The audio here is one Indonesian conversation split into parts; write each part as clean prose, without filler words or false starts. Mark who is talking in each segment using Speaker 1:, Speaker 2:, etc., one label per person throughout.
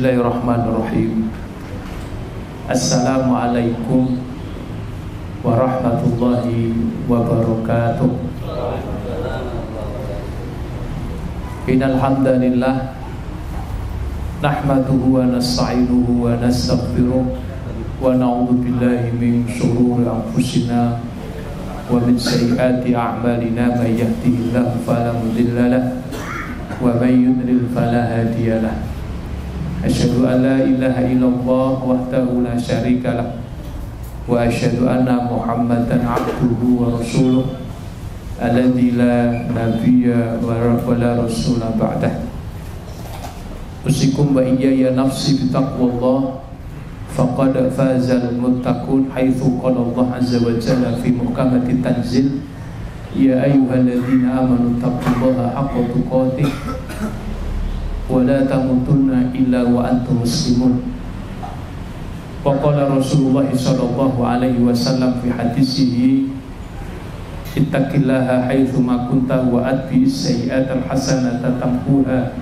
Speaker 1: Bismillahirrahmanirrahim. Assalamualaikum warahmatullahi wabarakatuh. Innal hamdalillah nahmaduhu wa nasta'inuhu wa nastaghfiruh wa na'udzu billahi min shururi anfusina wa min sayyiati a'malina may yahdihillahu fala mudilla lahu wa may yudlil fala hadiya lahu. Asyhadu an la ilaha illallah wahdahu la syarika lah wa asyhadu anna Muhammadan abduhu wa rasuluh alladzi la nabiyya wa la rasula ba'dah. Usikum wa iyaya nafsi bitaqwallah faqad fazal muttaqun haitsu qala Allah azza wa jalla fi muhkamati tanzil ya ayyuhalladzina amanu taqullaha haqqa tuqatih wa la tamutunna illa wa antum muslimun. Wa qala Rasulullah sallallahu alaihi wasallam fi hadisihi ittaqillaha haitsu ma kunta wa atbi sayyi'atal hasanata tamhuha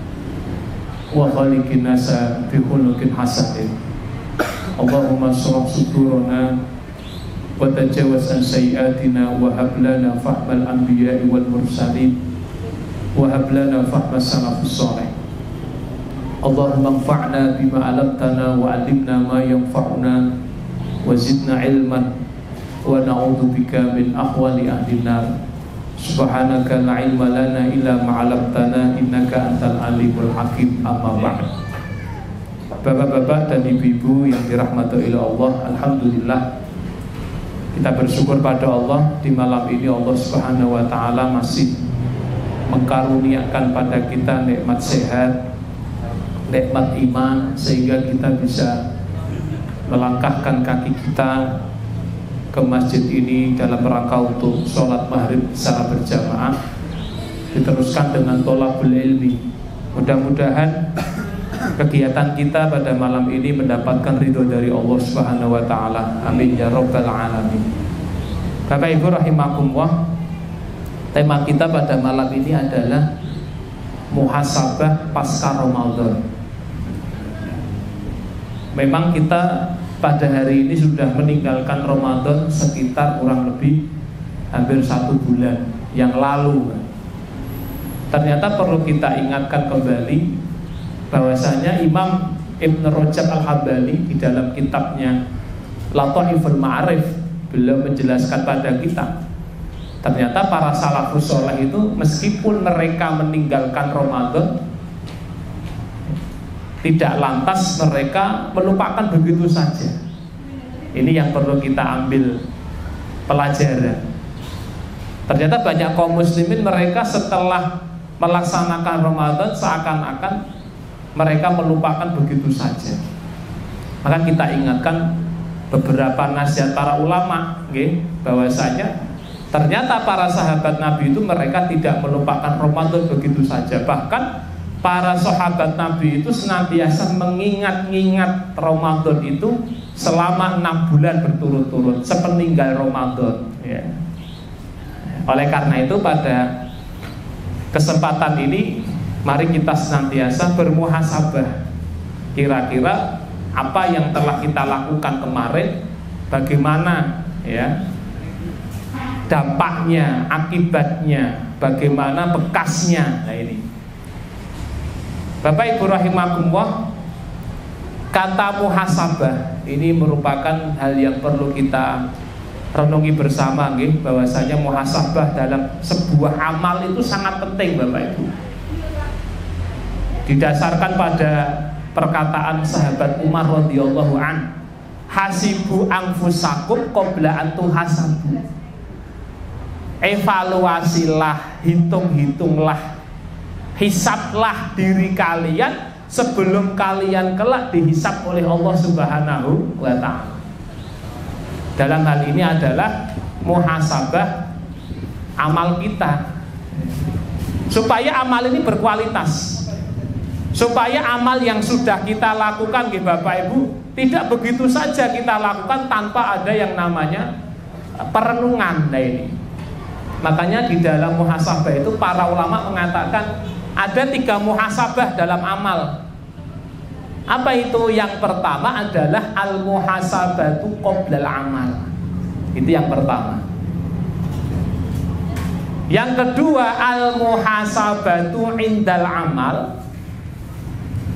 Speaker 1: wa khaliqin nasa bi khuluqin hasanin. Allahumma shrah sudurana wa tajawaz an sayyi'atina wa hab lana fahmal anbiya'i wal mursalin wa hab lana fahmas salafus salih. Allahumma anfa'na bima 'allamtana wa 'allimna ma yanfa'una wa zidna ilman wa na'udzu bika min ahwali ahli nar. Subhanaka la ilma lana illa ma 'allamtana innaka antal alimul hakim. Amma ba'd. Bapak-bapak dan ibu-ibu yang dirahmati oleh Allah, alhamdulillah kita bersyukur pada Allah di malam ini Allah Subhanahu wa taala masih mengkaruniakan pada kita nikmat sehat, nikmat iman, sehingga kita bisa melangkahkan kaki kita ke masjid ini dalam rangka untuk sholat maghrib secara berjamaah, diteruskan dengan tholabul ilmi. Mudah-mudahan kegiatan kita pada malam ini mendapatkan ridho dari Allah Subhanahu wa taala. Amin ya rabbal alamin. Bapak Ibu rahimakumullah, tema kita pada malam ini adalah muhasabah pasca Ramadan. Memang kita pada hari ini sudah meninggalkan Ramadan sekitar kurang lebih hampir 1 bulan yang lalu. Ternyata perlu kita ingatkan kembali bahwasanya Imam Ibn Rajab Al-Hambali di dalam kitabnya Lataiful Ma'arif, beliau menjelaskan pada kita, ternyata para salafus saleh itu meskipun mereka meninggalkan Ramadan, tidak lantas mereka melupakan begitu saja. Ini yang perlu kita ambil pelajaran. Ternyata banyak kaum muslimin mereka setelah melaksanakan Ramadan seakan-akan mereka melupakan begitu saja. Maka kita ingatkan beberapa nasihat para ulama, bahwasanya ternyata para sahabat Nabi itu mereka tidak melupakan Ramadan begitu saja. Bahkan para sahabat Nabi itu senantiasa mengingat-ingat Ramadan itu selama 6 bulan berturut-turut sepeninggal Ramadan, ya. Oleh karena itu pada kesempatan ini mari kita senantiasa bermuhasabah. Kira-kira apa yang telah kita lakukan kemarin, bagaimana ya dampaknya, akibatnya, bagaimana bekasnya. Nah ini Bapak Ibu rahimakumullah, kata muhasabah ini merupakan hal yang perlu kita renungi bersama, bahwasanya muhasabah dalam sebuah amal itu sangat penting Bapak Ibu. Didasarkan pada perkataan sahabat Umar radhiyallahu an, hasibu anfusakum qabla an tuhasabu. Evaluasilah, hitung-hitunglah, hisablah diri kalian sebelum kalian kelak dihisab oleh Allah Subhanahu wa ta'ala. Dalam hal ini adalah muhasabah amal kita, supaya amal ini berkualitas, supaya amal yang sudah kita lakukan Bapak Ibu tidak begitu saja kita lakukan tanpa ada yang namanya perenungan. Nah ini makanya di dalam muhasabah itu para ulama mengatakan ada 3 muhasabah dalam amal. Apa itu? Yang pertama adalah al-muhasabatu qoblal amal. Itu yang pertama. Yang kedua al-muhasabatu indal amal.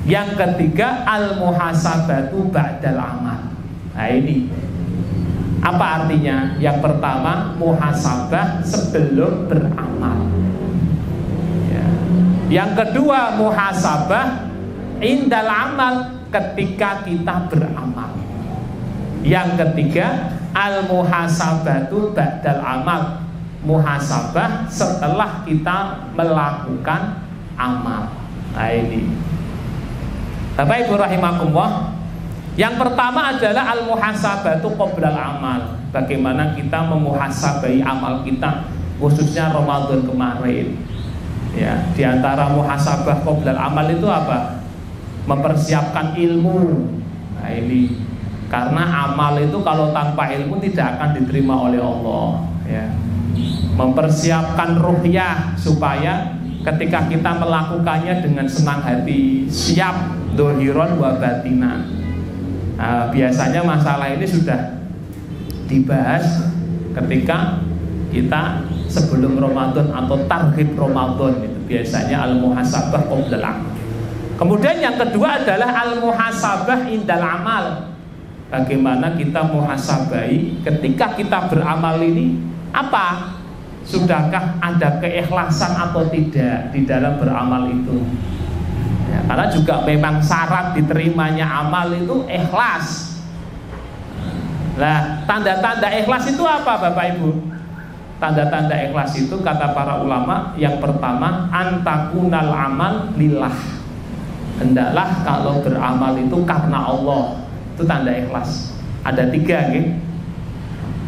Speaker 1: Yang ketiga al-muhasabatu ba'dal amal. Nah ini apa artinya? Yang pertama muhasabah sebelum beramal ya. Yang kedua muhasabah indal amal, ketika kita beramal. Yang ketiga al-muhasabatu ba'dal amal, muhasabah setelah kita melakukan amal. Nah ini Bapak Ibu rahimakumullah, yang pertama adalah al-muhasabatu qoblal amal. Bagaimana kita memuhasabai amal kita, khususnya Ramadan kemarin ya. Di antara muhasabah qoblal amal itu apa? Mempersiapkan ilmu. Nah ini, karena amal itu kalau tanpa ilmu tidak akan diterima oleh Allah ya. Mempersiapkan ruhyah supaya ketika kita melakukannya dengan senang hati, siap dohiron wa batinan. Nah, biasanya masalah ini sudah dibahas ketika kita sebelum Ramadan atau targhib Ramadan itu biasanya al-muhasabah qoblal amal. Kemudian yang kedua adalah al-muhasabah indal amal. Bagaimana kita muhasabai ketika kita beramal ini, apa? Sudahkah ada keikhlasan atau tidak di dalam beramal itu ya, karena juga memang syarat diterimanya amal itu ikhlas. Nah, tanda-tanda ikhlas itu apa Bapak Ibu? Tanda-tanda ikhlas itu kata para ulama, yang pertama antakunal amal lillah. Hendaklah kalau beramal itu karena Allah. Itu tanda ikhlas. Ada 3 gitu.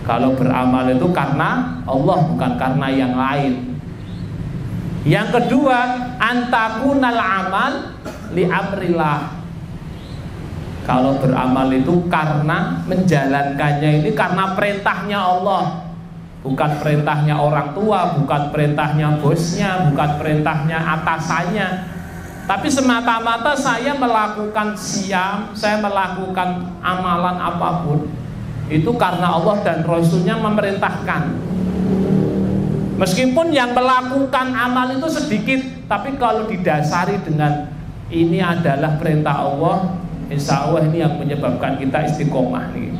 Speaker 1: Kalau beramal itu karena Allah, bukan karena yang lain. Yang kedua antakunal amal li amrillah. Kalau beramal itu karena menjalankannya ini karena perintahnya Allah, bukan perintahnya orang tua, bukan perintahnya bosnya, bukan perintahnya atasannya. Tapi semata-mata saya melakukan siam, saya melakukan amalan apapun itu karena Allah dan Rasulnya memerintahkan. Meskipun yang melakukan amal itu sedikit, tapi kalau didasari dengan ini adalah perintah Allah, insya Allah ini yang menyebabkan kita istiqomah nih.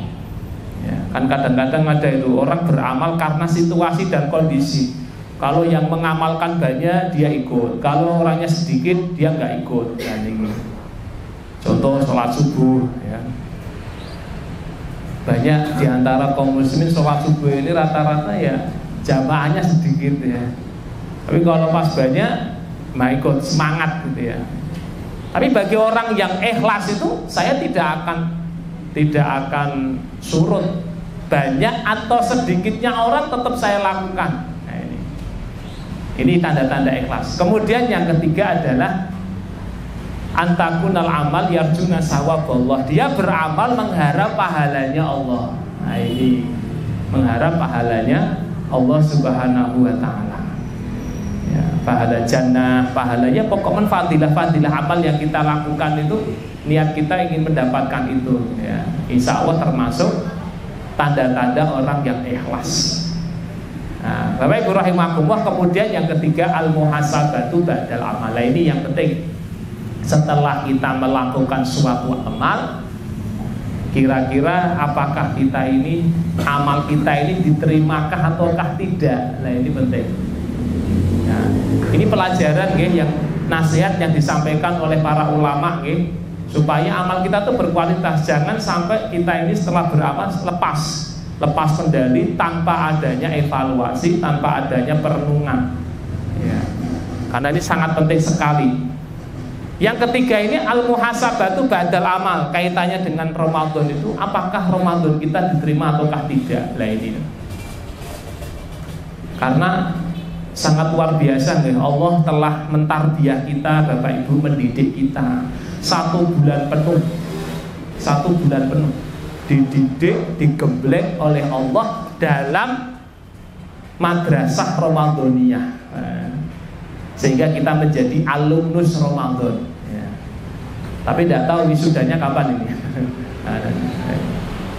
Speaker 1: Ya, kan kadang-kadang ada itu orang beramal karena situasi dan kondisi. Kalau yang mengamalkan banyak dia ikut, kalau orangnya sedikit dia nggak ikut. Nah, ini contoh sholat subuh ya. Banyak diantara kaum muslimin sholat subuh ini rata-rata ya jamaahnya sedikit ya. Tapi kalau pas banyak mah ikut semangat gitu ya. Tapi bagi orang yang ikhlas itu saya tidak akan surut banyak atau sedikitnya orang tetap saya lakukan. Ini tanda-tanda ikhlas. Kemudian yang ketiga adalah antakunal amal yarjuna sawaballah. Dia beramal mengharap pahalanya Allah. Nah ini mengharap pahalanya Allah Subhanahu wa ta'ala ya, pahala jannah, pahalanya pokoknya fadilah amal yang kita lakukan itu niat kita ingin mendapatkan itu ya. Insya Allah termasuk tanda-tanda orang yang ikhlas. Nah, Bapak Ibu rahimakumullah, kemudian yang ketiga al-muhasabatu ba'dal amal. Ini yang penting. Setelah kita melakukan suatu amal, kira-kira apakah kita ini, amal kita ini diterimakah ataukah tidak? Nah ini penting. Nah, ini pelajaran yang nasihat yang disampaikan oleh para ulama supaya amal kita tuh berkualitas. Jangan sampai kita ini setelah beramal lepas kendali tanpa adanya evaluasi, tanpa adanya perenungan ya. Karena ini sangat penting sekali. Yang ketiga ini al-muhasabatu ba'dal amal. Kaitannya dengan Ramadan itu, apakah Ramadan kita diterima ataukah tidak? Nah ini karena sangat luar biasa Allah telah mentarbiyah kita, Bapak Ibu, mendidik kita 1 bulan penuh. 1 bulan penuh dididik, digembleng oleh Allah dalam madrasah Ramadaniyah, sehingga kita menjadi alumnus Ramadan ya. Tapi tidak tahu wisudanya kapan ini.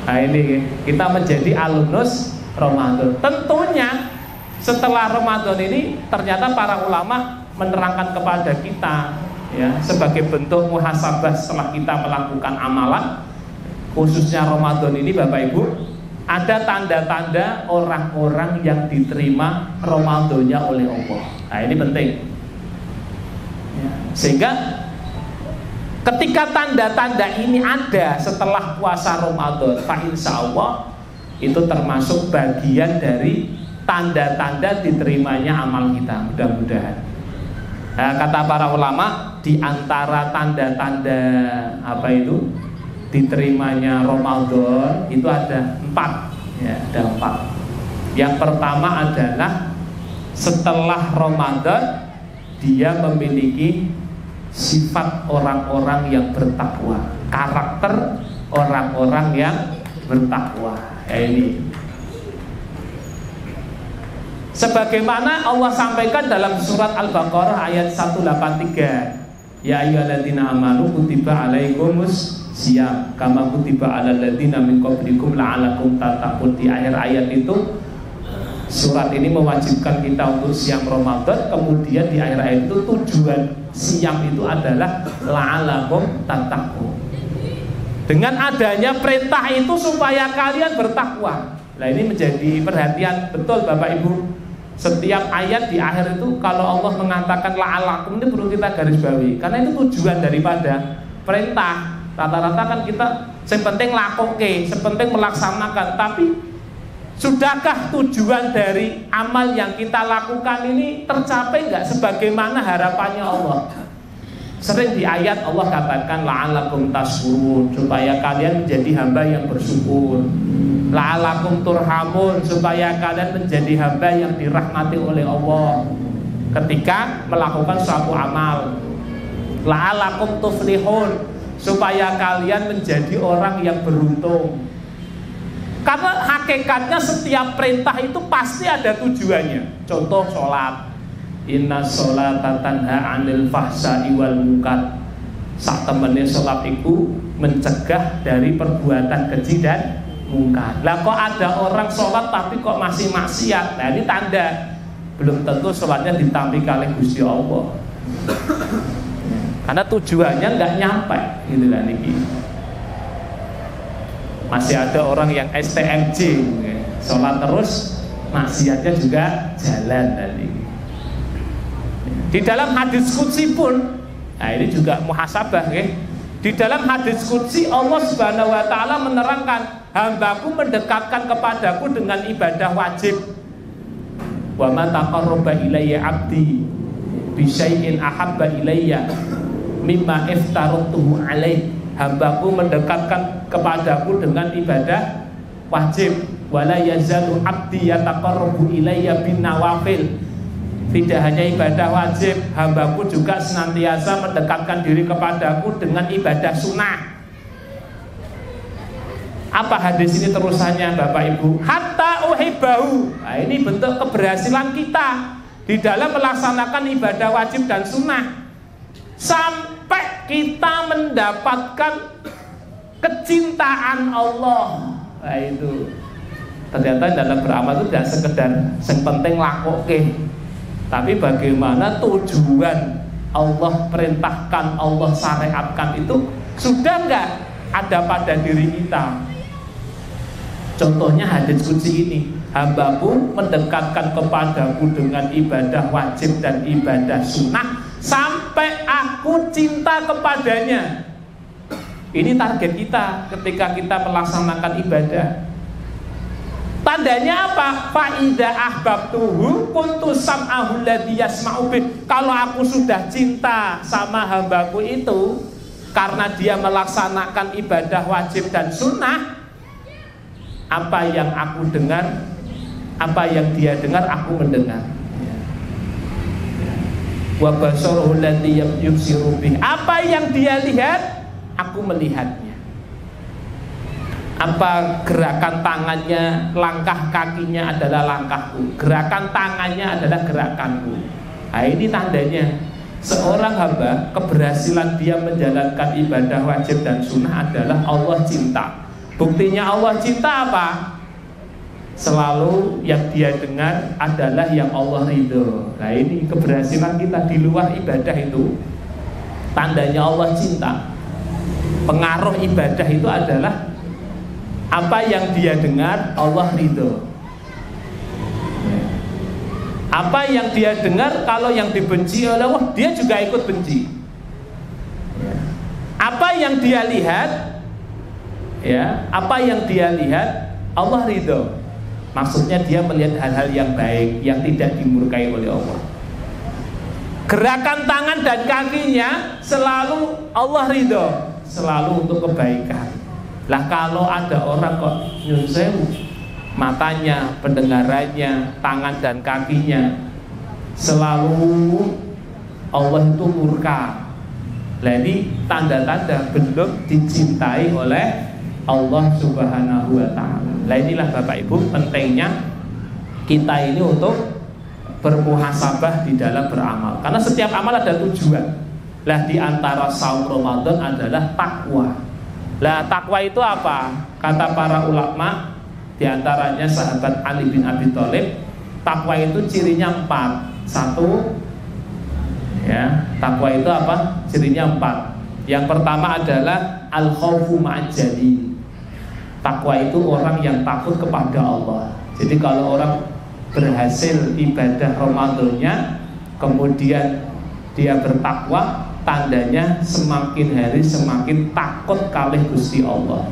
Speaker 1: Nah ini kita menjadi alumnus Ramadan. Tentunya setelah Ramadan ini ternyata para ulama menerangkan kepada kita ya, sebagai bentuk muhasabah setelah kita melakukan amalan, khususnya Ramadan ini Bapak Ibu, ada tanda-tanda orang-orang yang diterima Ramadannya oleh Allah. Nah ini penting ya. Sehingga ketika tanda-tanda ini ada setelah puasa Ramadan, insya Allah itu termasuk bagian dari tanda-tanda diterimanya amal kita, mudah-mudahan. Nah, kata para ulama, di antara tanda-tanda apa itu diterimanya Ramadan itu ada 4 ya, ada 4. Yang pertama adalah setelah Ramadan dia memiliki sifat orang-orang yang bertakwa, karakter orang-orang yang bertakwa. Ya ini sebagaimana Allah sampaikan dalam surat Al-Baqarah ayat 183, ya ayyuhalladzina amanu kutiba alaikumus syiyam kama kutiba alal ladzina min qablikum la'alakum tattaqun. Di akhir ayat itu surat ini mewajibkan kita untuk siam Ramadan. Kemudian di akhir ayat itu tujuan siam itu adalah la'alakum tattaqun. Dengan adanya perintah itu supaya kalian bertakwa. Nah ini menjadi perhatian betul Bapak Ibu. Setiap ayat di akhir itu kalau Allah mengatakan la'alakum ini perlu kita garis bawahi, karena itu tujuan daripada perintah. Rata-rata kan kita sepenting lakoke, sepenting melaksanakan, tapi sudahkah tujuan dari amal yang kita lakukan ini tercapai nggak sebagaimana harapannya Allah? Sering di ayat Allah katakan la'alakum tashkurun, supaya kalian menjadi hamba yang bersyukur. La'alakum turhamun, supaya kalian menjadi hamba yang dirahmati oleh Allah ketika melakukan suatu amal. La'alakum tuflihun, supaya kalian menjadi orang yang beruntung. Karena hakikatnya setiap perintah itu pasti ada tujuannya. Contoh sholat, inna sholata tanha 'anil fahsya'i wal munkar. Sak temene sholat itu mencegah dari perbuatan keji dan mungkar. Lah kok ada orang sholat tapi kok masih maksiat? Nah ini tanda belum tentu sholatnya ditampi oleh Gusti Allah. Karena tujuannya nggak nyampe, gitu lah niki. Masih ada orang yang STMJ, sholat terus, maksiatnya juga jalan tadi. Di dalam hadis qudsi pun, nah ini juga muhasabah, ya. Di dalam hadis qudsi Allah Subhanahu Wa Taala menerangkan, hambaku mendekatkan kepadaku dengan ibadah wajib. Wa ma taqarraba ilayya 'abdi bi syai'in ahabba ilayya mimma iftaratuhu alaih. Hambaku mendekatkan kepadaku dengan ibadah wajib. Wala yazalu 'abdi yataqarrabu ilayya bin nawafil. Tidak hanya ibadah wajib, hambaku juga senantiasa mendekatkan diri kepadaku dengan ibadah sunnah. Apa hadis ini terusannya Bapak Ibu? Hatta uhibbahu. Nah, ini bentuk keberhasilan kita di dalam melaksanakan ibadah wajib dan sunnah, sampai kita mendapatkan kecintaan Allah. Nah itu ternyata dalam beramal itu tidak sekedar yang penting lakoke, tapi bagaimana tujuan Allah perintahkan, Allah syariatkan itu sudah enggak ada pada diri kita. Contohnya hadis qudsi ini, hambaku mendekatkan kepadaku dengan ibadah wajib dan ibadah sunnah sampai aku cinta kepadanya. Ini target kita ketika kita melaksanakan ibadah. Tandanya apa? Fa'idha ahbabtuhu kuntu sam'ahu alladhi yasma'u bih. Kalau aku sudah cinta sama hambaku itu karena dia melaksanakan ibadah wajib dan sunnah, apa yang aku dengar, apa yang dia dengar, aku mendengar. Wa basaruhu alladhi yubsiru bih. Apa yang dia lihat, aku melihatnya. Apa gerakan tangannya, langkah kakinya adalah langkahku, gerakan tangannya adalah gerakanku. Nah ini tandanya. seorang hamba, keberhasilan dia menjalankan ibadah wajib dan sunnah adalah Allah cinta. Buktinya Allah cinta apa? Selalu yang dia dengar adalah yang Allah ridho. Nah ini keberhasilan kita di luar ibadah itu tandanya Allah cinta. Pengaruh ibadah itu adalah apa yang dia dengar Allah ridho. Apa yang dia dengar, kalau yang dibenci oleh Allah, dia juga ikut benci. Apa yang dia lihat, ya, apa yang dia lihat Allah ridho. Maksudnya dia melihat hal-hal yang baik, yang tidak dimurkai oleh Allah. Gerakan tangan dan kakinya selalu Allah ridho, selalu untuk kebaikan. Lah kalau ada orang kok nyun sewu, matanya, pendengarannya, tangan dan kakinya selalu Allah itu murka. Nah ini tanda-tanda belum dicintai oleh Allah Subhanahu wa ta'ala. Nah inilah Bapak Ibu pentingnya kita ini untuk bermuhasabah di dalam beramal. Karena setiap amal ada tujuan. Lah di antara saum Ramadan adalah takwa. Lah takwa itu apa? Kata para ulama, di antaranya sahabat Ali bin Abi Thalib, takwa itu cirinya 4. 1, ya, takwa itu apa? Cirinya 4. Yang pertama adalah al-khaufu ma'ajali. Takwa itu orang yang takut kepada Allah. Jadi kalau orang berhasil ibadah Ramadannya, kemudian dia bertakwa, tandanya semakin hari semakin takut kalih Gusti Allah.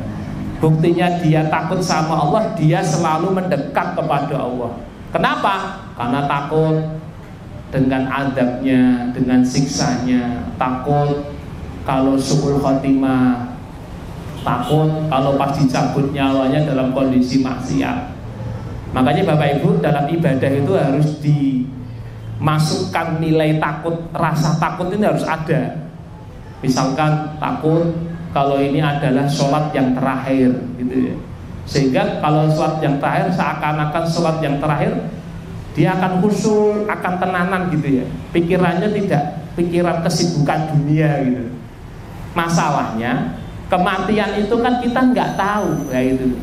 Speaker 1: Buktinya dia takut sama Allah, dia selalu mendekat kepada Allah. Kenapa? Karena takut dengan adabnya, dengan siksanya, takut kalau suul khotimah, takut kalau pas dicabut nyawanya dalam kondisi maksiat. Makanya Bapak Ibu dalam ibadah itu harus dimasukkan nilai takut, rasa takut ini harus ada. Misalkan takut kalau ini adalah sholat yang terakhir, gitu ya. Sehingga kalau sholat yang terakhir seakan-akan sholat yang terakhir, dia akan khusyuk, akan tenanan gitu ya. Pikirannya tidak pikiran kesibukan dunia gitu. Masalahnya kematian itu kan kita nggak tahu, ya itu.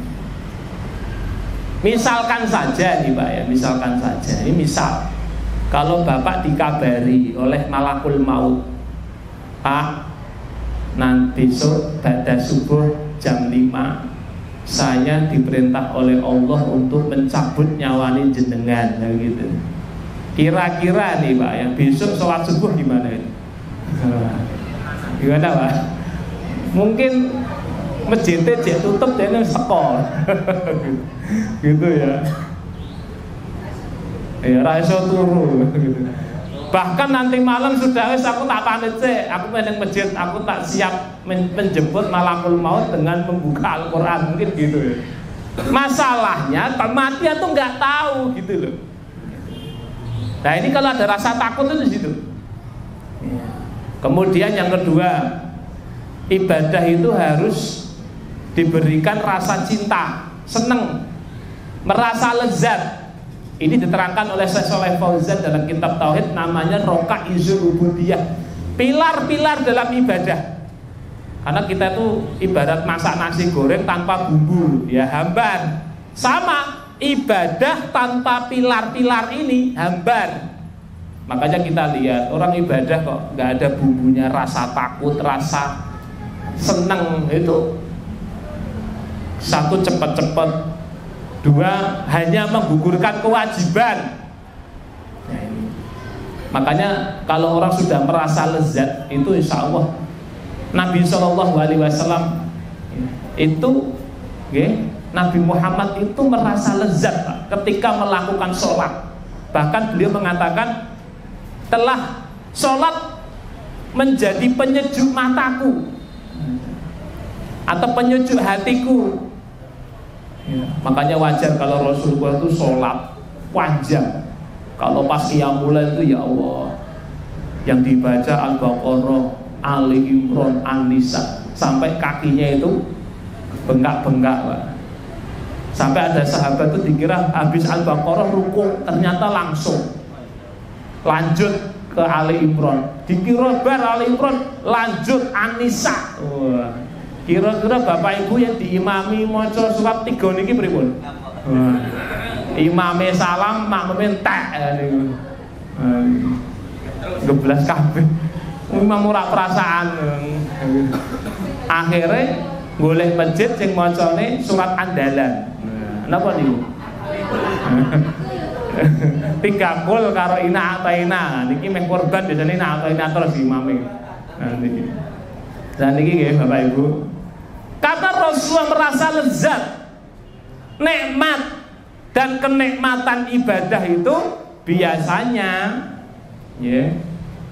Speaker 1: Misalkan saja nih Pak ya, misalkan saja. Ini misal kalau Bapak dikabari oleh malakul maut, Pak, nanti besok pada subuh jam 5 saya diperintah oleh Allah untuk mencabut nyawani jenengan, ya gitu. Kira-kira nih Pak ya, besok sholat subuh gimana ini? Gimana Pak? Mungkin masjidnya dia tutup dia sekolah, gitu ya. Ya raiso turu, gitu. Bahkan nanti malam sudah wis aku tak pamit sih, aku pengen masjid, aku tak siap menjemput malakul maut dengan membuka Al-Quran, mungkin gitu ya. Masalahnya kematian tuh nggak tahu gitu loh. Nah ini kalau ada rasa takut itu di situ. Kemudian yang kedua, ibadah itu harus diberikan rasa cinta, seneng, merasa lezat. Ini diterangkan oleh Syekh Shalih Fauzan dalam kitab Tauhid, namanya Raqaizul Ubudiyah, pilar-pilar dalam ibadah. Karena kita itu ibarat masak nasi goreng tanpa bumbu, ya hambar. Sama, ibadah tanpa pilar-pilar ini hambar. Makanya kita lihat orang ibadah kok nggak ada bumbunya, rasa takut, rasa seneng itu. Satu cepat-cepat, dua hanya menggugurkan kewajiban. Nah, ini. Makanya kalau orang sudah merasa lezat itu insya Allah Nabi SAW itu Nabi Muhammad itu merasa lezat Pak, ketika melakukan sholat. Bahkan beliau mengatakan telah sholat menjadi penyejuk mataku atau penyejuk hatiku. Ya, makanya wajar kalau Rasulullah itu sholat panjang. Kalau pas qiyamul lail itu ya Allah, yang dibaca Al-Baqarah, Ali Imran, An-Nisa, sampai kakinya itu bengkak-bengkak Pak. Sampai ada sahabat itu dikira habis Al-Baqarah rukuk, ternyata langsung lanjut ke Ali Imran. Dikira bar Ali Imran lanjut An-Nisa. Wah. Kira-kira Bapak Ibu yang diimami maca surat 3 niki pripun? Wah. Imame salam, makmume entek niku. Geblas kabeh. Imam ora perasaan. Akhirnya golek masjid sing macane surat Andalan. Napa niku? 3 gol karo ina ataina. Niki meh korban biasane ina ataina terus imame. Nah niki. Dan niki nggih Bapak Ibu. Kata Rasulullah merasa lezat, nikmat dan kenikmatan ibadah itu biasanya ya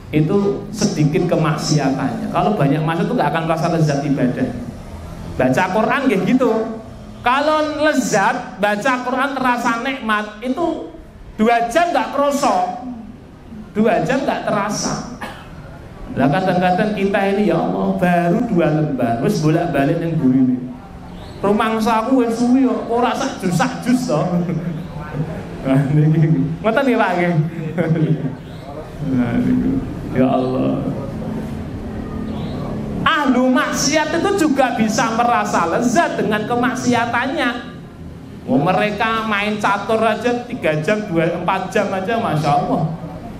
Speaker 1: itu sedikit kemaksiatannya. Kalau banyak maksiat itu nggak akan merasa lezat ibadah. Baca Quran kayak gitu. Kalau lezat baca Quran terasa nikmat itu 2 jam nggak kerasa, 2 jam nggak terasa. Lah kadang-kadang kita ini ya Allah baru 2 lembar, wis bolak-balik yang burine. Rumangsa aku wis suwi kok ora sak jus to. Nah niki ngoten iki Pak nggih. Nah niku ya Allah. Ahlu maksiat itu juga bisa merasa lezat dengan kemaksiatannya. Mereka main catur aja 3 jam, 4 jam aja Masya Allah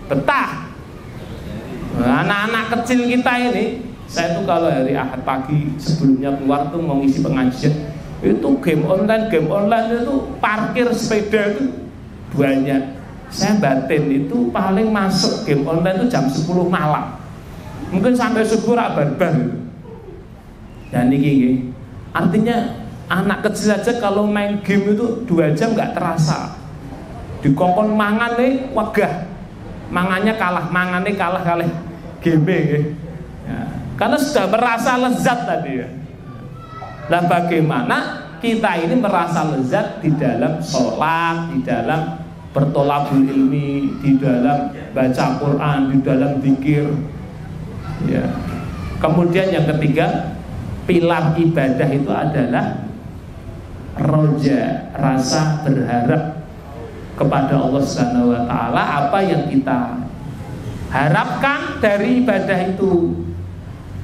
Speaker 1: betah. Anak-anak kecil kita ini, saya tuh kalau hari Ahad pagi sebelumnya keluar tuh mau ngisi pengajian, itu game online itu parkir sepeda itu banyak. Saya batin itu paling masuk game online itu jam 10 malam, mungkin sampai subuh rak barbar gitu. Dan ini artinya anak kecil aja kalau main game itu 2 jam nggak terasa. Dikongkon mangan nih wagah, mangannya kalah game ya. Karena sudah merasa lezat tadi ya. Nah bagaimana kita ini merasa lezat di dalam sholat, di dalam bertolabul ilmi, di dalam baca Quran, di dalam zikir ya. Kemudian yang ketiga, pilar ibadah itu adalah roja, rasa berharap kepada Allah Subhanahu wa taala. Apa yang kita harapkan dari ibadah itu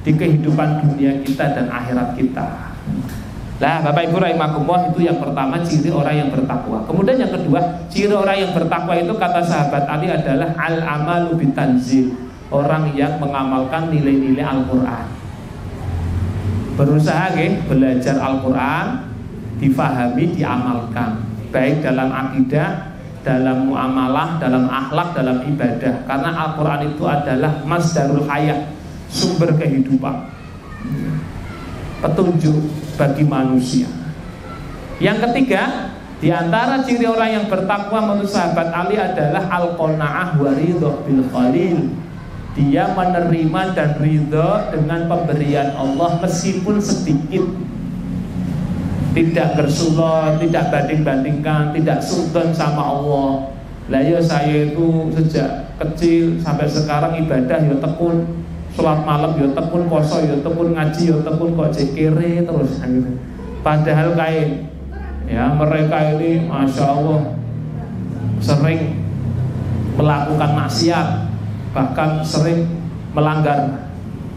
Speaker 1: di kehidupan dunia kita dan akhirat kita. Lah Bapak Ibu rahimakumullah, itu yang pertama ciri orang yang bertakwa. Kemudian yang kedua, ciri orang yang bertakwa itu kata sahabat Ali adalah al-amalu bitanzil, orang yang mengamalkan nilai-nilai Al-Qur'an. Berusaha belajar Al-Qur'an, difahami, diamalkan, baik dalam akidah, dalam muamalah, dalam akhlak, dalam ibadah. Karena Al-Quran itu adalah masdarul hayat, sumber kehidupan, petunjuk bagi manusia. Yang ketiga, di antara ciri orang yang bertakwa menurut sahabat Ali adalah al-qanaah wa ridho bil qalil. Dia menerima dan ridho dengan pemberian Allah meskipun sedikit. Tidak bersulah, tidak banding-bandingkan, tidak sudon sama Allah. Lah ya saya itu sejak kecil sampai sekarang ibadah ya tekun, sholat malam ya tekun, poso ya tekun, ngaji ya tekun, kok jekere terus gitu. Padahal kayak ya mereka ini Masya Allah sering melakukan maksiat, bahkan sering melanggar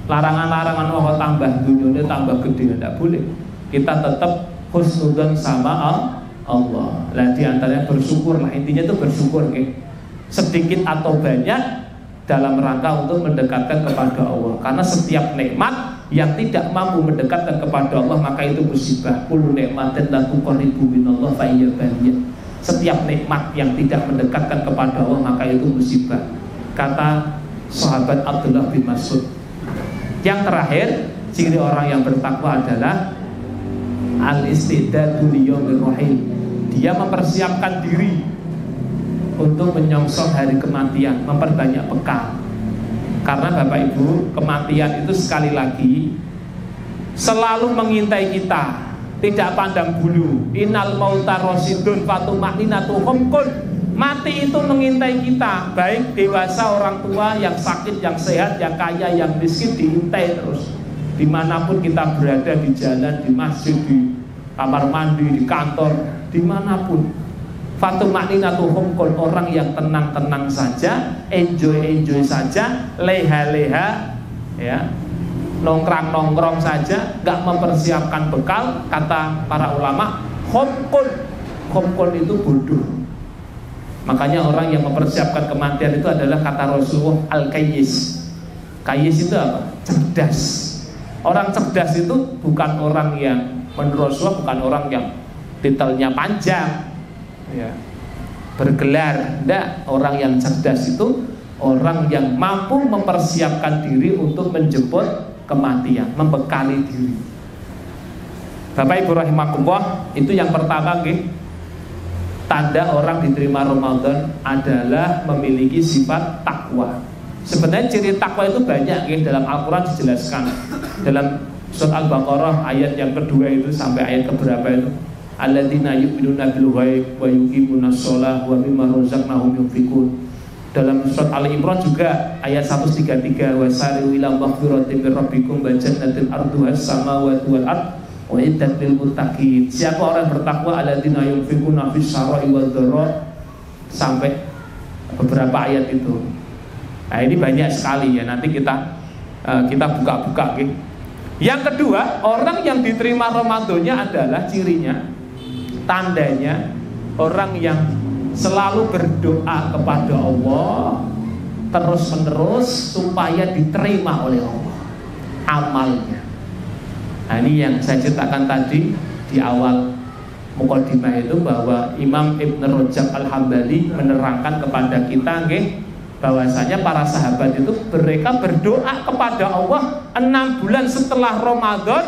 Speaker 1: larangan-larangan Allah, tambah dunia tambah gede, tidak boleh. Kita tetap husnudzon sama Allah. Lah diantaranya bersyukur lah, intinya itu bersyukur sedikit atau banyak dalam rangka untuk mendekatkan kepada Allah. Karena setiap nikmat yang tidak mampu mendekatkan kepada Allah maka itu musibah. Kullu nikmatin la tuqarribu minallah fa hiya baliyah. Setiap nikmat yang tidak mendekatkan kepada Allah maka itu musibah. Kata sahabat Abdullah bin Mas'ud. Yang terakhir, ciri orang yang bertakwa adalah al-istidadu liyaumir rahil. Dia mempersiapkan diri untuk menyongsong hari kematian, memperbanyak bekal. Karena Bapak Ibu, kematian itu sekali lagi selalu mengintai kita, tidak pandang bulu. Innal mauta rasidun fatuma'ninatu humkun. Mati itu mengintai kita, baik dewasa, orang tua, yang sakit, yang sehat, yang kaya, yang miskin, diintai terus. Dimanapun kita berada, di jalan, di masjid, di kamar mandi, di kantor, dimanapun. Fatumaninatuhum, orang yang tenang-tenang saja, enjoy saja, leha-leha, ya, nongkrong saja, nggak mempersiapkan bekal. Kata para ulama, khomkun itu bodoh. Makanya orang yang mempersiapkan kematian itu adalah, kata Rasulullah, al-kayyis. Kayyis itu apa? Cerdas. Orang cerdas itu bukan orang yang, menurut Rasulullah, bukan orang yang titelnya panjang, ya, bergelar. Enggak, orang yang cerdas itu orang yang mampu mempersiapkan diri untuk menjemput kematian, membekali diri. Bapak Ibu rahimakumullah, itu yang pertama, nggih. Tanda orang diterima Ramadan adalah memiliki sifat takwa. Sebenarnya ciri takwa itu banyak, nggih, dalam Al-Qur'an dijelaskan. Dalam surat Al-Baqarah ayat yang kedua itu sampai ayat keberapa itu? Alladzina yu'minuna bil ghaib wa yuqimunas shalah wa mimma razaqnahum yunfiqun. Dalam surat Ali Imran juga ayat 133, wasari'u ila maghfiratin min rabbikum wa jannatin arduhas samawati wal ard wa iddat lil muttaqin. Siapa orang bertakwa, alladzina yunfiquna fis sarai wad dharra, sampai beberapa ayat itu. Nah, ini banyak sekali ya, nanti kita buka-buka, gitu. Yang kedua, orang yang diterima Ramadannya adalah cirinya, tandanya orang yang selalu berdoa kepada Allah terus-menerus supaya diterima oleh Allah amalnya. Nah, ini yang saya ceritakan tadi di awal mukadimah itu, bahwa Imam Ibn Rajab Al-Hambali menerangkan kepada kita, nggih, bahwasanya para sahabat itu mereka berdoa kepada Allah 6 bulan setelah Ramadan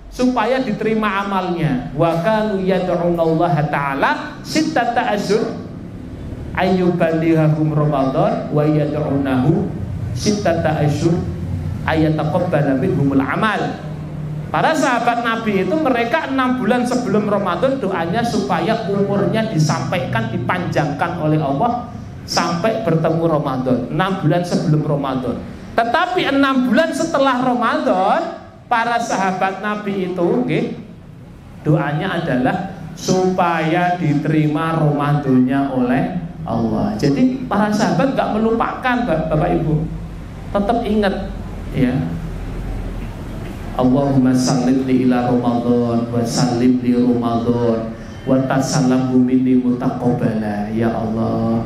Speaker 1: supaya diterima amalnya. Wa kanu yad'unallaha ta'ala sittata asyhur ayyuballihum Ramadan wa yad'unahu sittata asyhur ayataqabbala minhumul amal. Para sahabat Nabi itu mereka 6 bulan sebelum Ramadan doanya supaya umurnya disampaikan, dipanjangkan oleh Allah sampai bertemu Ramadan. 6 bulan sebelum Ramadan. Tetapi 6 bulan setelah Ramadan, para sahabat Nabi itu, okay, doanya adalah supaya diterima Ramadannya oleh Allah. Jadi para sahabat gak melupakan, Bapak Ibu, tetap ingat, ya, Allahumma sallim li ila Ramadan wa sallim li Ramadan wa tasallamhu minni mutaqabbala. Ya Allah,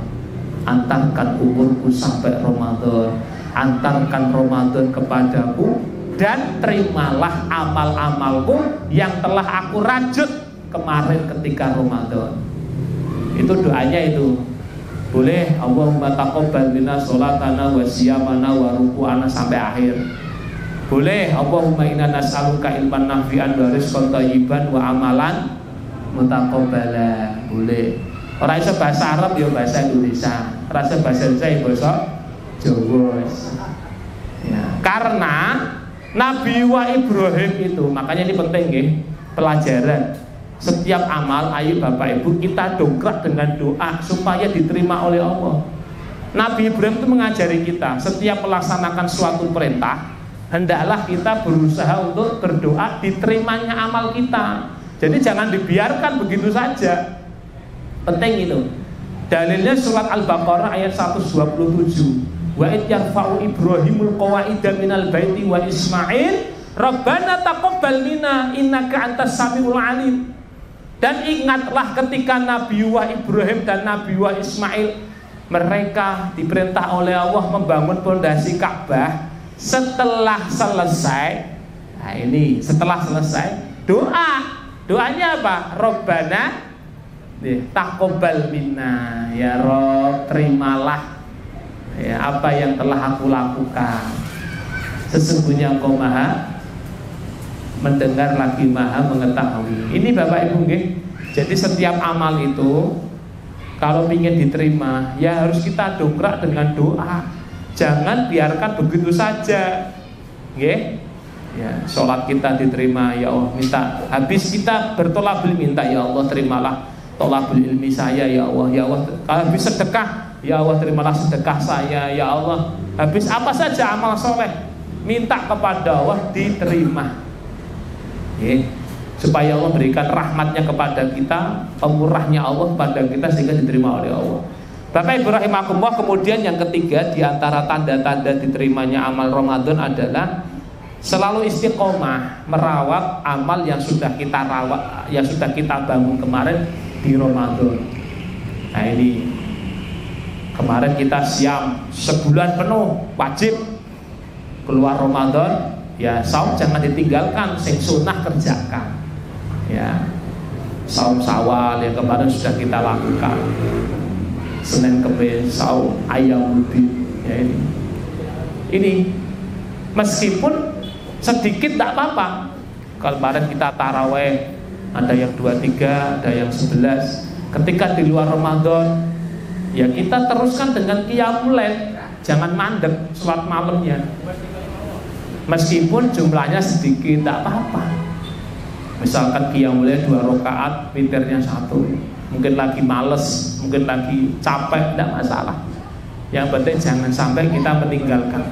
Speaker 1: antarkan umurku sampai Ramadan, antarkan Ramadan kepadaku, dan terimalah amal-amalku yang telah aku rajut kemarin ketika Ramadan. Itu doanya itu. Boleh Allahumma taqabbal minna sholatana wa siyamana wa ruku'ana sampai akhir. Boleh Allahumma inna nas'aluka ilman nafi'an wa rizqan thayyiban wa amalan mutaqabbala. Boleh. Ora iso bahasa Arab ya bahasa Indonesia. Ora iso bahasa Indonesia ya bahasa Jawa. Ya, karena Nabi Ibrahim itu, makanya ini penting, nggih, pelajaran. Setiap amal, ayo Bapak Ibu, kita dongkrak dengan doa supaya diterima oleh Allah. Nabi Ibrahim itu mengajari kita, setiap melaksanakan suatu perintah, hendaklah kita berusaha untuk berdoa diterimanya amal kita. Jadi jangan dibiarkan begitu saja. Penting itu. Dalilnya surat Al-Baqarah ayat 127. Wa id yarfa'u Ibrahimul qawaida minal baiti wa Ismail Rabbana taqabbal minna innaka antas samiul alim. Dan ingatlah ketika Nabiullah Ibrahim dan Nabiullah Ismail, mereka diperintah oleh Allah membangun pondasi Ka'bah. Setelah selesai, nah ini setelah selesai doanya apa? Rabbana taqabbal minna, ya Rob, terimalah ya apa yang telah aku lakukan. Sesungguhnya Engkau Maha mendengar lagi Maha mengetahui. Ini Bapak Ibu, nggih. Jadi setiap amal itu kalau ingin diterima, ya harus kita dongkrak dengan doa. Jangan biarkan begitu saja, nggih. Ya, sholat kita diterima, ya Allah, minta habis kita bertolabul minta, ya Allah terimalah tolabul ilmi saya, ya Allah, ya Allah. Kalau habis sedekah, ya Allah terimalah sedekah saya, ya Allah. Habis apa saja amal soleh, minta kepada Allah diterima. supaya Allah berikan rahmatnya kepada kita, pemurahnya Allah kepada kita sehingga diterima oleh Allah. Bapak Ibu rahimakumullah, kemudian yang ketiga di antara tanda-tanda diterimanya amal Ramadan adalah selalu istiqomah merawat amal yang sudah kita rawat, yang sudah kita bangun kemarin di Ramadan. Nah ini kemarin kita siam sebulan penuh wajib, keluar Ramadan ya saum jangan ditinggalkan, sing sunnah kerjakan. Ya, saum Syawal yang kemarin sudah kita lakukan, Senin Kemis saum Ayyamul-Bid ya ini meskipun sedikit tidak apa-apa. Kemarin kita taraweh ada yang 23, ada yang 11. Ketika di luar Ramadan ya kita teruskan dengan qiyamul lail, jangan mandek sholat malamnya. Meskipun jumlahnya sedikit tidak apa-apa. Misalkan qiyamul lail 2 rakaat, witirnya 1. Mungkin lagi males, mungkin lagi capek, tidak masalah. Yang penting jangan sampai kita meninggalkan.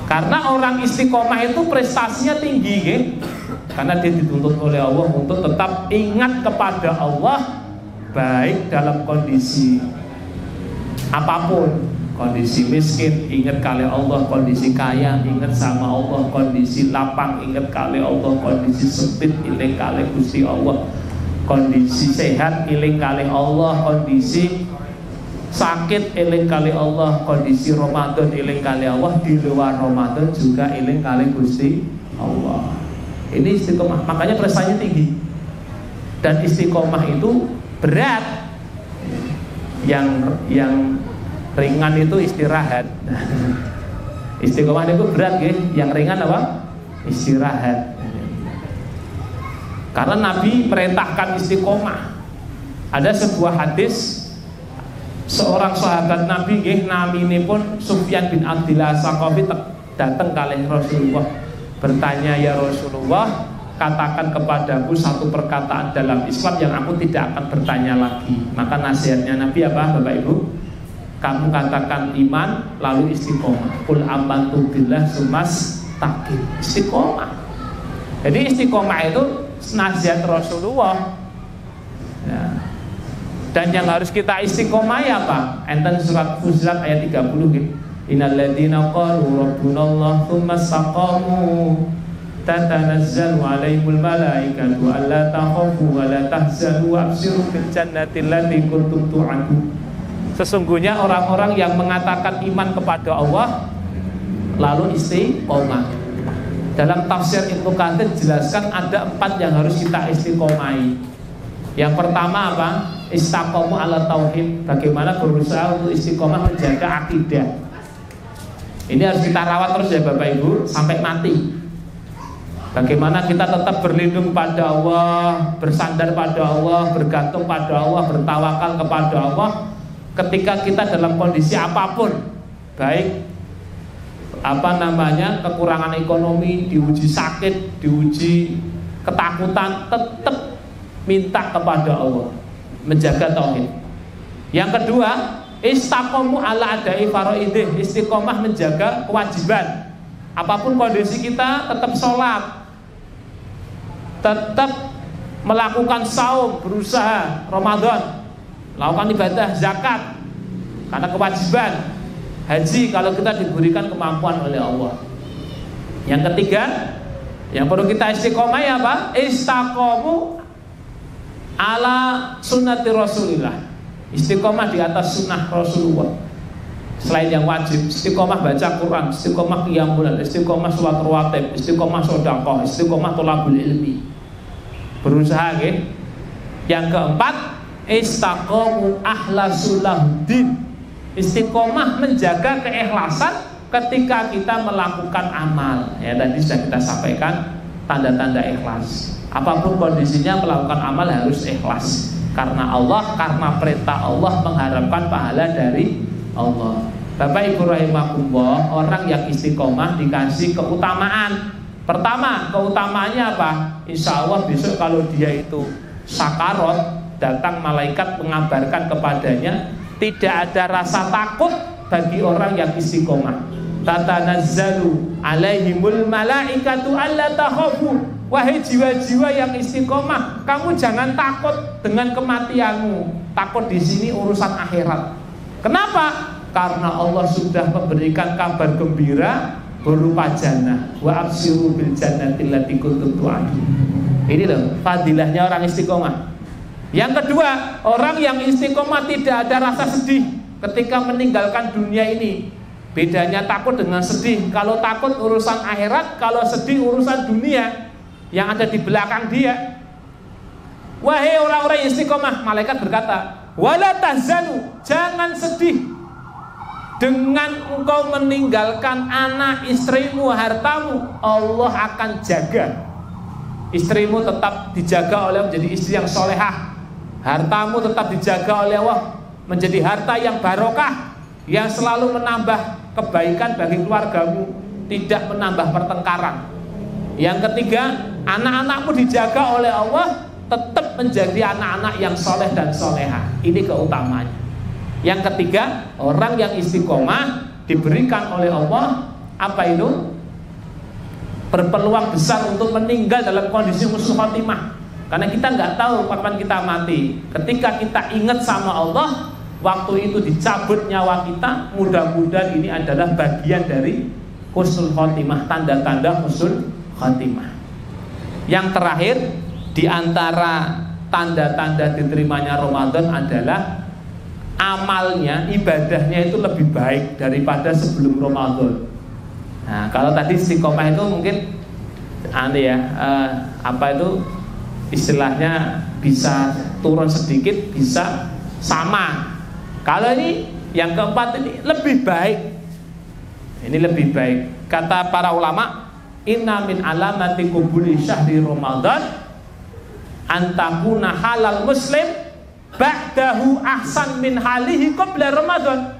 Speaker 1: Karena orang istiqomah itu prestasinya tinggi, gitu. Karena dia dituntut oleh Allah untuk tetap ingat kepada Allah, baik dalam kondisi apapun. Kondisi miskin, ingat kali Allah. Kondisi kaya, ingat sama Allah. Kondisi lapang, ingat kali Allah. Kondisi sempit, iling kali Gusti Allah. Kondisi sehat, iling kali Allah. Kondisi sakit, iling kali Allah. Kondisi Ramadan, iling kali Allah. Di luar Ramadan juga iling kali Gusti Allah. Ini istiqomah, makanya prestasinya tinggi. Dan istiqomah itu berat. Yang ringan itu istirahat. Istiqomah itu berat, gitu. Yang ringan apa? Istirahat. Karena Nabi perintahkan istiqomah. Ada sebuah hadis, seorang sahabat Nabi, namanya pun Sufyan bin Abdillah Saqafi, datang kali Rasulullah, bertanya, ya Rasulullah, katakan kepadaku satu perkataan dalam Islam yang aku tidak akan bertanya lagi. Maka nasihatnya Nabi apa, Bapak Ibu? Kamu katakan iman lalu istiqomah. Qul amantu billah sumas taqim. Istiqomah. Jadi istiqomah itu nasihat Rasulullah ya. Dan yang harus kita istiqomah ya apa? Enten surat Fussilat ayat 30 gitu. Innal ladzina qalu rabbunallah tsumma istaqamu tatanazzalu 'alaihimul malaikatu alla takhafu wa la tahzanu wabshiru bil jannati allati kuntum tu'adun. Sesungguhnya orang-orang yang mengatakan iman kepada Allah lalu istiqomah. Dalam tafsir Ibnu Katsir jelaskan ada 4 yang harus kita istiqomahi. Yang pertama apa? Istaqomu ala tauhid. Bagaimana berusaha untuk istiqomah menjaga akidah. Ini harus kita rawat terus ya Bapak Ibu sampai mati. Bagaimana kita tetap berlindung pada Allah, bersandar pada Allah, bergantung pada Allah, bertawakal kepada Allah ketika kita dalam kondisi apapun, baik kekurangan ekonomi, diuji sakit, diuji ketakutan, tetap minta kepada Allah, menjaga tauhid. Yang kedua, istaqomu ala adai faraidih, istiqomah menjaga kewajiban. Apapun kondisi kita tetap sholat, tetap melakukan saum, berusaha Ramadan, lakukan ibadah zakat karena kewajiban, haji kalau kita diberikan kemampuan oleh Allah. Yang ketiga yang perlu kita istiqomah ya apa? Istaqomu ala sunnati Rasulillah, istiqomah di atas sunnah Rasulullah. Selain yang wajib, istiqomah baca Quran, istiqomah qiyamul lail, istiqomah sholat rawatib, istiqomah sedekah, istiqomah thalabul ilmi. Berusaha gitu. Yang keempat, istaqomu ahlasullahuddin, istiqomah menjaga keikhlasan ketika kita melakukan amal. Ya tadi sudah kita sampaikan tanda-tanda ikhlas. Apapun kondisinya melakukan amal harus ikhlas karena Allah, karena perintah Allah, mengharapkan pahala dari Allah. Bapak Ibu rahimakumullah, orang yang istiqomah dikasih keutamaan. Pertama, keutamaannya apa? Insya Allah besok kalau dia itu sakarot, datang malaikat mengabarkan kepadanya, tidak ada rasa takut bagi orang yang istiqomah. Tatanazzalu alaihimul malaikatu alla takhafu Wahai jiwa-jiwa yang istiqomah, kamu jangan takut dengan kematianmu. Takut di sini urusan akhirat. Kenapa? Karena Allah sudah memberikan kabar gembira berupa jannah. Wa absyiru bil jannati allati kuntum tu'adun. Ini loh fadilahnya orang istiqomah. Yang kedua, orang yang istiqomah tidak ada rasa sedih ketika meninggalkan dunia ini. Bedanya takut dengan sedih. Kalau takut urusan akhirat, kalau sedih urusan dunia yang ada di belakang dia. Wahai orang-orang istiqomah, malaikat berkata, wala tahzanu, jangan sedih dengan engkau meninggalkan anak, istrimu, hartamu. Allah akan jaga. Istrimu tetap dijaga oleh menjadi istri yang solehah. Hartamu tetap dijaga oleh Allah menjadi harta yang barokah, yang selalu menambah kebaikan bagi keluargamu, tidak menambah pertengkaran. Yang ketiga, anak-anakmu dijaga oleh Allah, tetap menjadi anak-anak yang soleh dan soleha. Ini keutamaannya. Yang ketiga, orang yang istiqomah diberikan oleh Allah apa itu? Berpeluang besar untuk meninggal dalam kondisi husnul khotimah. Karena kita nggak tahu kapan kita mati. Ketika kita ingat sama Allah, waktu itu dicabut nyawa kita, mudah-mudahan ini adalah bagian dari husnul khotimah, tanda-tanda husnul khotimah. Yang terakhir, di antara tanda-tanda diterimanya Ramadan adalah amalnya, ibadahnya itu lebih baik daripada sebelum Ramadan. Nah, kalau tadi istiqomah itu mungkin istilahnya bisa turun sedikit, bisa sama. Kalau ini yang keempat ini lebih baik. Ini lebih baik. Kata para ulama, inna min alamati qubuli syahri Ramadan antakuna halal muslim ba'dahu ahsan min halihi qabla Ramadan.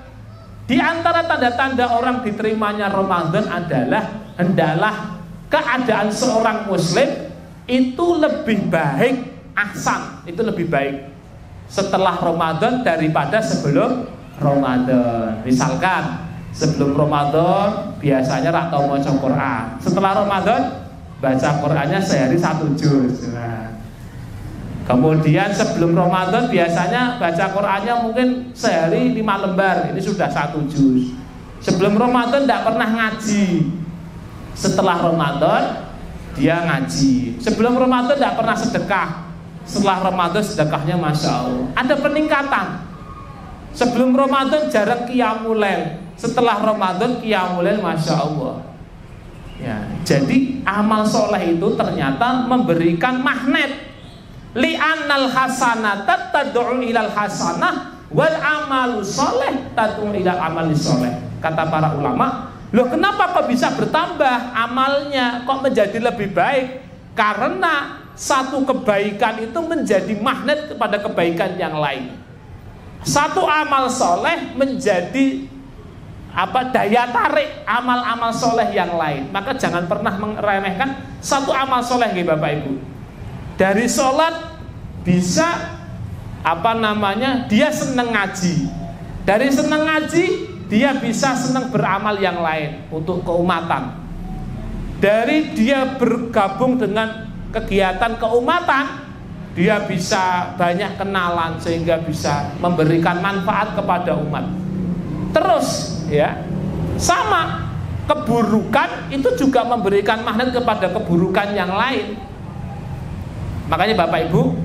Speaker 1: Di antara tanda-tanda orang diterimanya Ramadan adalah hendaklah keadaan seorang muslim itu lebih baik, ahsan, itu lebih baik setelah Ramadan daripada sebelum Ramadan. Misalkan sebelum Ramadan biasanya rak tau maca Quran. Setelah Ramadan baca Qurannya sehari 1 juz. Nah, kemudian sebelum Ramadan biasanya baca Qurannya mungkin sehari 5 lembar. Ini sudah 1 juz. Sebelum Ramadan tidak pernah ngaji. Setelah Ramadan dia ngaji. Sebelum Ramadan tidak pernah sedekah. Setelah Ramadan sedekahnya Masya Allah, ada peningkatan. Sebelum Ramadan jarang qiyamul lail. Setelah Ramadan qiyamul lail Masya Allah ya. Jadi amal soleh itu ternyata memberikan magnet. Li'annal hasanata tad'u ilal hasanah wal amalu soleh tad'u ilal amali soleh. Kata para ulama, loh kenapa kok bisa bertambah amalnya, kok menjadi lebih baik? Karena satu kebaikan itu menjadi magnet kepada kebaikan yang lain. Satu amal soleh menjadi daya tarik amal-amal soleh yang lain. Maka jangan pernah meremehkan satu amal soleh, Bapak Ibu. Dari sholat bisa dia senang ngaji. Dari senang ngaji dia bisa senang beramal yang lain untuk keumatan. Dari dia bergabung dengan kegiatan keumatan, dia bisa banyak kenalan sehingga bisa memberikan manfaat kepada umat. Terus ya, sama keburukan itu juga memberikan magnet kepada keburukan yang lain. Makanya Bapak Ibu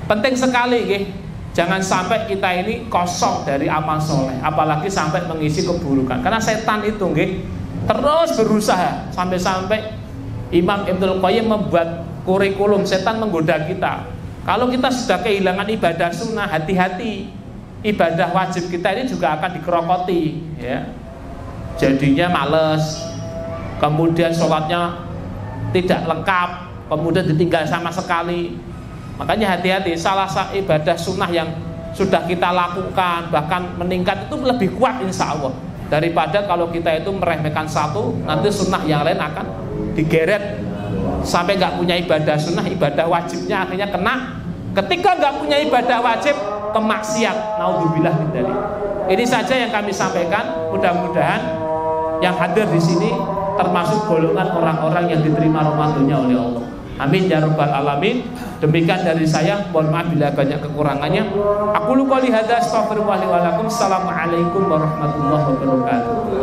Speaker 1: penting sekali jangan sampai kita ini kosong dari amal soleh, apalagi sampai mengisi keburukan. Karena setan itu terus berusaha sampai-sampai Imam Ibnul Qayyim membuat kurikulum. Setan menggoda kita. Kalau kita sudah kehilangan ibadah sunnah, hati-hati, ibadah wajib kita ini juga akan dikerokoti ya. Jadinya males, kemudian sholatnya tidak lengkap, kemudian ditinggal sama sekali. Makanya hati-hati, salah satu ibadah sunnah yang sudah kita lakukan bahkan meningkat itu lebih kuat insya Allah daripada kalau kita itu meremehkan satu, nanti sunnah yang lain akan digeret sampai nggak punya ibadah sunnah, ibadah wajibnya akhirnya kena. Ketika nggak punya ibadah wajib, kemaksiat. Naudzubillah min dzalik. Ini saja yang kami sampaikan. Mudah-mudahan yang hadir di sini termasuk golongan orang-orang yang diterima Ramadannya oleh Allah. Amin ya rabbal alamin. Demikian dari saya, mohon maaf bila banyak kekurangannya. Aku lu qouli hadza astaghfirullah li wa lakum. Assalamualaikum warahmatullahi wabarakatuh.